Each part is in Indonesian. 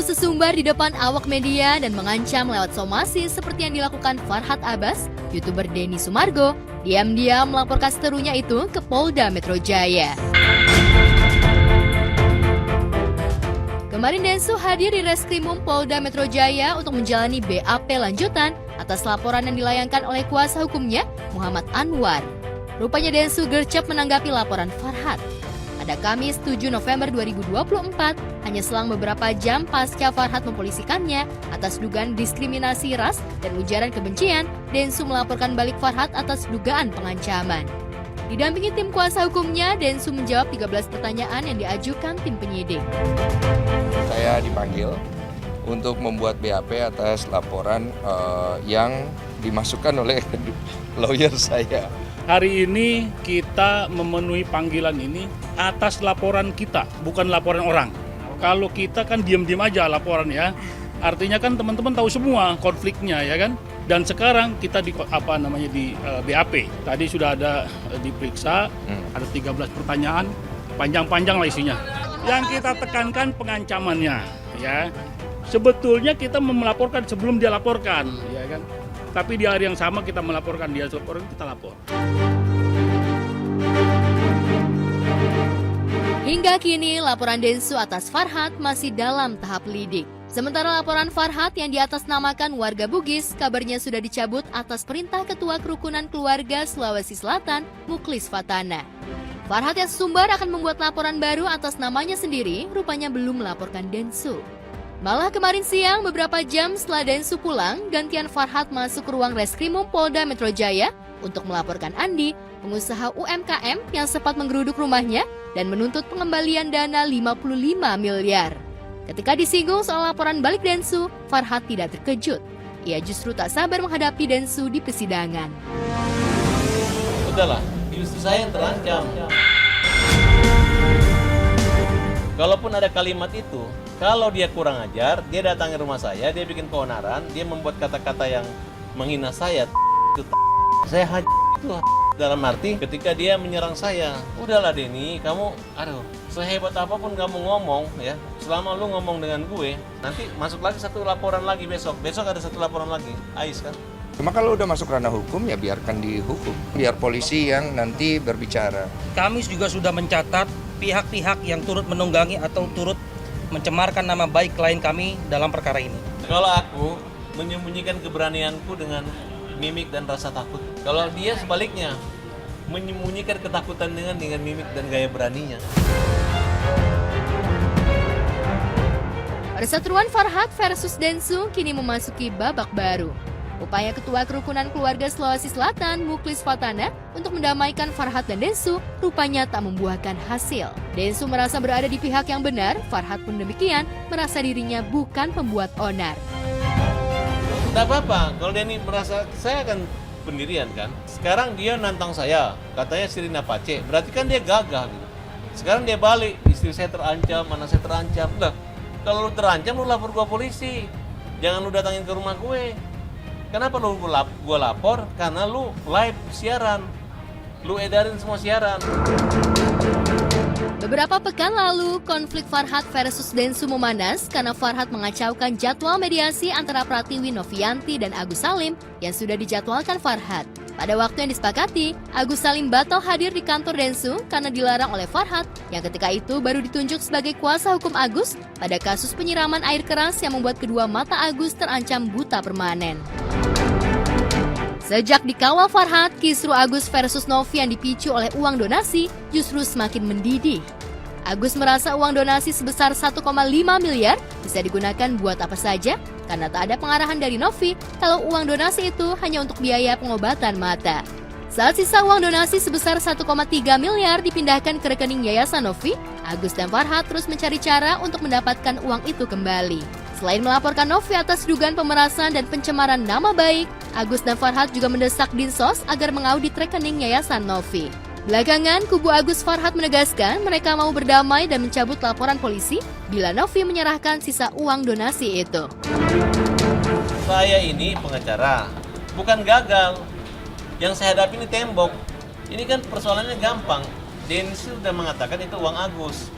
Densu sesumbar di depan awak media dan mengancam lewat somasi seperti yang dilakukan Farhad Abbas, YouTuber Denny Sumargo, diam-diam melaporkan seterunya itu ke Polda Metro Jaya. Kemarin Densu hadir di Reskrimum Polda Metro Jaya untuk menjalani BAP lanjutan atas laporan yang dilayangkan oleh kuasa hukumnya, Muhammad Anwar. Rupanya Densu gercep menanggapi laporan Farhad. Pada Kamis 7 November 2024, hanya selang beberapa jam pasca Farhad mempolisikannya atas dugaan diskriminasi ras dan ujaran kebencian, Densu melaporkan balik Farhad atas dugaan pengancaman. Didampingi tim kuasa hukumnya, Densu menjawab 13 pertanyaan yang diajukan tim penyidik. Saya dipanggil untuk membuat BAP atas laporan yang dimasukkan oleh lawyer saya. Hari ini kita memenuhi panggilan ini atas laporan kita, bukan laporan orang. Kalau kita kan diam-diam aja laporan ya. Artinya kan teman-teman tahu semua konfliknya ya kan. Dan sekarang kita di BAP. Tadi sudah ada diperiksa, ada 13 pertanyaan, panjang-panjang lah isinya. Yang kita tekankan pengancamannya ya. Sebetulnya kita melaporkan sebelum dia laporkan ya kan. Tapi di hari yang sama kita melaporkan, dia laporan, kita lapor. Hingga kini, laporan Densu atas Farhad masih dalam tahap lidik. Sementara laporan Farhad yang diatasnamakan warga Bugis, kabarnya sudah dicabut atas perintah Ketua Kerukunan Keluarga Sulawesi Selatan, Muklis Fatana. Farhad yang sesumbar akan membuat laporan baru atas namanya sendiri, rupanya belum melaporkan Densu. Malah kemarin siang, beberapa jam setelah Densu pulang, gantian Farhad masuk ke ruang Reskrimum Polda Metro Jaya untuk melaporkan Andi, pengusaha UMKM yang sempat menggeruduk rumahnya dan menuntut pengembalian dana 55 miliar. Ketika disinggung soal laporan balik Densu, Farhad tidak terkejut. Ia justru tak sabar menghadapi Densu di persidangan. Udahlah, justru saya yang terancam. Kalaupun ada kalimat itu, kalau dia kurang ajar, dia datang ke rumah saya, dia bikin keonaran, dia membuat kata-kata yang menghina saya. Saya itu dalam arti ketika dia menyerang saya. Udahlah Denny, kamu, sehebat apapun kamu ngomong ya, selama lu ngomong dengan gue, nanti masuk lagi satu laporan lagi besok ada satu laporan lagi, Ais kan. Cuma kalau udah masuk ranah hukum ya biarkan dihukum, biar polisi yang nanti berbicara. Kami juga sudah mencatat pihak-pihak yang turut menunggangi atau turut mencemarkan nama baik klien kami dalam perkara ini. Kalau aku menyembunyikan keberanianku dengan mimik dan rasa takut. Kalau dia sebaliknya menyembunyikan ketakutan dengan mimik dan gaya beraninya. Perseteruan Farhad versus Densu kini memasuki babak baru. Upaya Ketua Kerukunan Keluarga Sulawesi Selatan, Muklis Fatana, untuk mendamaikan Farhad dan Densu rupanya tak membuahkan hasil. Densu merasa berada di pihak yang benar, Farhad pun demikian, merasa dirinya bukan pembuat onar. Tidak apa-apa, kalau Denny merasa saya akan pendirian kan. Sekarang dia nantang saya, katanya Sirina Pace, berarti kan dia gagah gitu. Sekarang dia balik, istri saya terancam, anak saya terancam. Lah, kalau lu terancam lu lapor gua polisi. Jangan lu datangin ke rumah gue. Kenapa lu gua lapor? Karena lu live siaran. Lu edarin semua siaran. Beberapa pekan lalu, konflik Farhad versus Densu memanas karena Farhad mengacaukan jadwal mediasi antara Pratiwi Novianti dan Agus Salim yang sudah dijadwalkan Farhad. Pada waktu yang disepakati, Agus Salim batal hadir di kantor Densu karena dilarang oleh Farhad yang ketika itu baru ditunjuk sebagai kuasa hukum Agus pada kasus penyiraman air keras yang membuat kedua mata Agus terancam buta permanen. Sejak dikawal Farhad, kisru Agus versus Novi yang dipicu oleh uang donasi justru semakin mendidih. Agus merasa uang donasi sebesar 1,5 miliar bisa digunakan buat apa saja karena tak ada pengarahan dari Novi kalau uang donasi itu hanya untuk biaya pengobatan mata. Saat sisa uang donasi sebesar 1,3 miliar dipindahkan ke rekening Yayasan Novi, Agus dan Farhad terus mencari cara untuk mendapatkan uang itu kembali. Selain melaporkan Novi atas dugaan pemerasan dan pencemaran nama baik, Agus dan Farhad juga mendesak Dinsos agar mengaudit rekening Yayasan Novi. Belakangan, kubu Agus Farhad menegaskan mereka mau berdamai dan mencabut laporan polisi bila Novi menyerahkan sisa uang donasi itu. Saya ini pengacara, bukan gagal. Yang saya hadapi ini tembok. Ini kan persoalannya gampang. Denny sudah mengatakan itu uang Agus.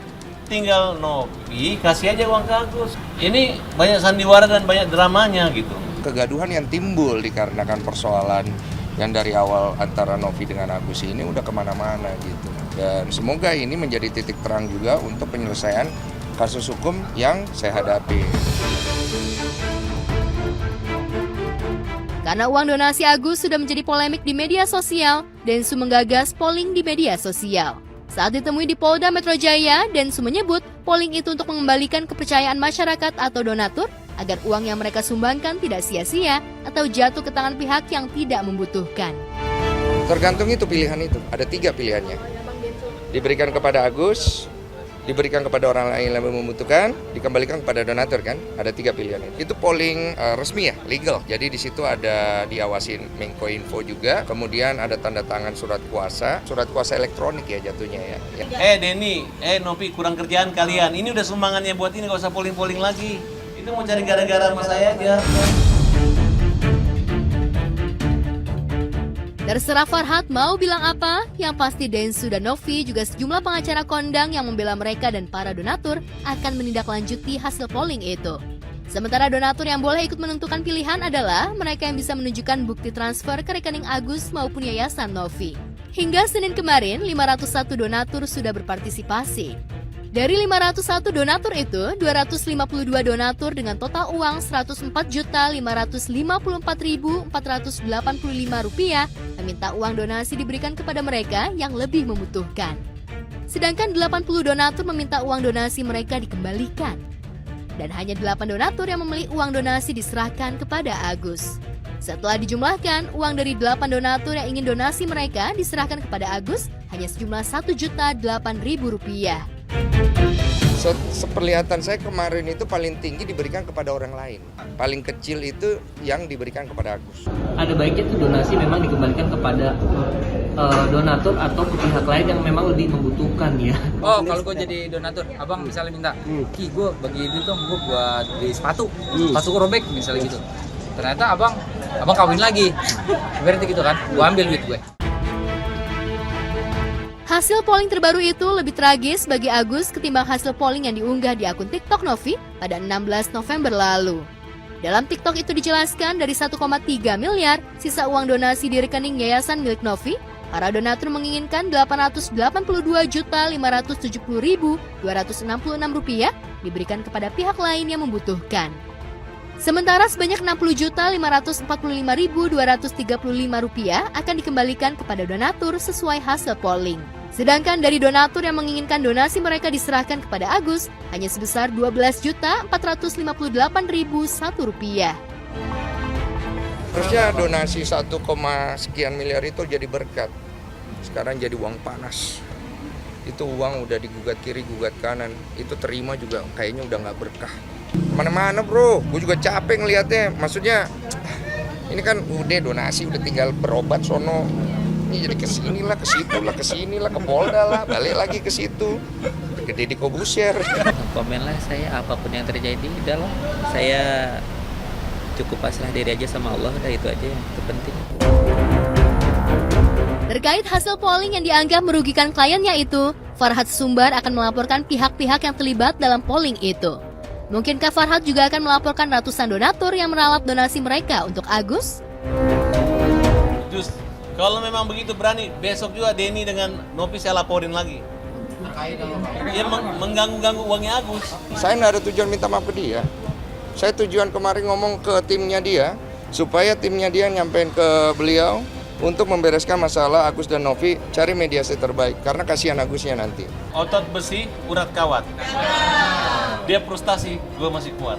tinggal Novi, kasih aja uang ke Agus. Ini banyak sandiwara dan banyak dramanya gitu. Kegaduhan yang timbul dikarenakan persoalan yang dari awal antara Novi dengan Agus ini udah kemana-mana gitu. Dan semoga ini menjadi titik terang juga untuk penyelesaian kasus hukum yang saya hadapi. Karena uang donasi Agus sudah menjadi polemik di media sosial, Densu menggagas polling di media sosial. Saat ditemui di Polda Metro Jaya, Densu menyebut polling itu untuk mengembalikan kepercayaan masyarakat atau donatur agar uang yang mereka sumbangkan tidak sia-sia atau jatuh ke tangan pihak yang tidak membutuhkan. Tergantung itu pilihan itu, ada 3 pilihannya. Diberikan kepada Agus, diberikan kepada orang lain yang membutuhkan, dikembalikan kepada donatur kan, ada 3 pilihan. Itu polling resmi ya, legal. Jadi di situ ada diawasin Menkominfo juga, kemudian ada tanda tangan surat kuasa elektronik ya jatuhnya ya. Denny, Novi, kurang kerjaan kalian. Ini udah sumbangannya buat ini, gak usah polling-polling lagi. Itu mau cari gara-gara sama saya aja. Terserah Farhad mau bilang apa, yang pasti Densu dan Novi juga sejumlah pengacara kondang yang membela mereka dan para donatur akan menindaklanjuti hasil polling itu. Sementara donatur yang boleh ikut menentukan pilihan adalah mereka yang bisa menunjukkan bukti transfer ke rekening Agus maupun Yayasan Novi. Hingga Senin kemarin, 501 donatur sudah berpartisipasi. Dari 501 donatur itu, 252 donatur dengan total uang Rp104.554.485 meminta uang donasi diberikan kepada mereka yang lebih membutuhkan. Sedangkan 80 donatur meminta uang donasi mereka dikembalikan. Dan hanya 8 donatur yang memilih uang donasi diserahkan kepada Agus. Setelah dijumlahkan, uang dari 8 donatur yang ingin donasi mereka diserahkan kepada Agus hanya sejumlah Rp1.008.000. Seperlihatan saya kemarin itu paling tinggi diberikan kepada orang lain. Paling kecil itu yang diberikan kepada Agus. Ada baiknya tuh donasi memang dikembalikan kepada donatur atau ke pihak lain yang memang lebih membutuhkan ya. Oh, kalau gue jadi donatur, abang misalnya minta, Ki gue bagi duit dong, gue buat beli sepatu, sepatu gue robek misalnya gitu. Ternyata abang kawin lagi, berarti gitu kan, gue ambil duit gue. Hasil polling terbaru itu lebih tragis bagi Agus ketimbang hasil polling yang diunggah di akun TikTok Novi pada 16 November lalu. Dalam TikTok itu dijelaskan dari 1,3 miliar sisa uang donasi di rekening yayasan milik Novi, para donatur menginginkan Rp882.570.266 diberikan kepada pihak lain yang membutuhkan. Sementara sebanyak Rp60.545.235 akan dikembalikan kepada donatur sesuai hasil polling. Sedangkan dari donatur yang menginginkan donasi mereka diserahkan kepada Agus hanya sebesar Rp12.458.001. Harusnya donasi 1, sekian miliar itu jadi berkat. Sekarang jadi uang panas. Itu uang udah digugat kiri, gugat kanan. Itu terima juga kayaknya udah nggak berkah. Kemana-mana bro, gue juga capek ngeliatnya. Maksudnya ini kan udah donasi, udah tinggal berobat sono. Ini jadi kesinilah, kesinilah, ke Polda lah, balik lagi ke situ. Ke Deddy Kobusier. Komen lah saya, apapun yang terjadi, udah lah. Saya cukup pasrah diri aja sama Allah, udah itu aja yang terpenting. Terkait hasil polling yang dianggap merugikan kliennya itu, Farhad Sumbar akan melaporkan pihak-pihak yang terlibat dalam polling itu. Mungkinkah Farhad juga akan melaporkan ratusan donatur yang meralat donasi mereka untuk Agus? Just, kalau memang begitu berani, besok juga Denny dengan Novi saya laporin lagi. Dia mengganggu-ganggu uangnya Agus. Saya nggak ada tujuan minta maaf ke dia. Saya tujuan kemarin ngomong ke timnya dia, supaya timnya dia nyampein ke beliau untuk membereskan masalah Agus dan Novi, cari mediasi terbaik, karena kasihan Agusnya nanti. Otot besi, urat kawat. Dia frustasi, gue masih kuat.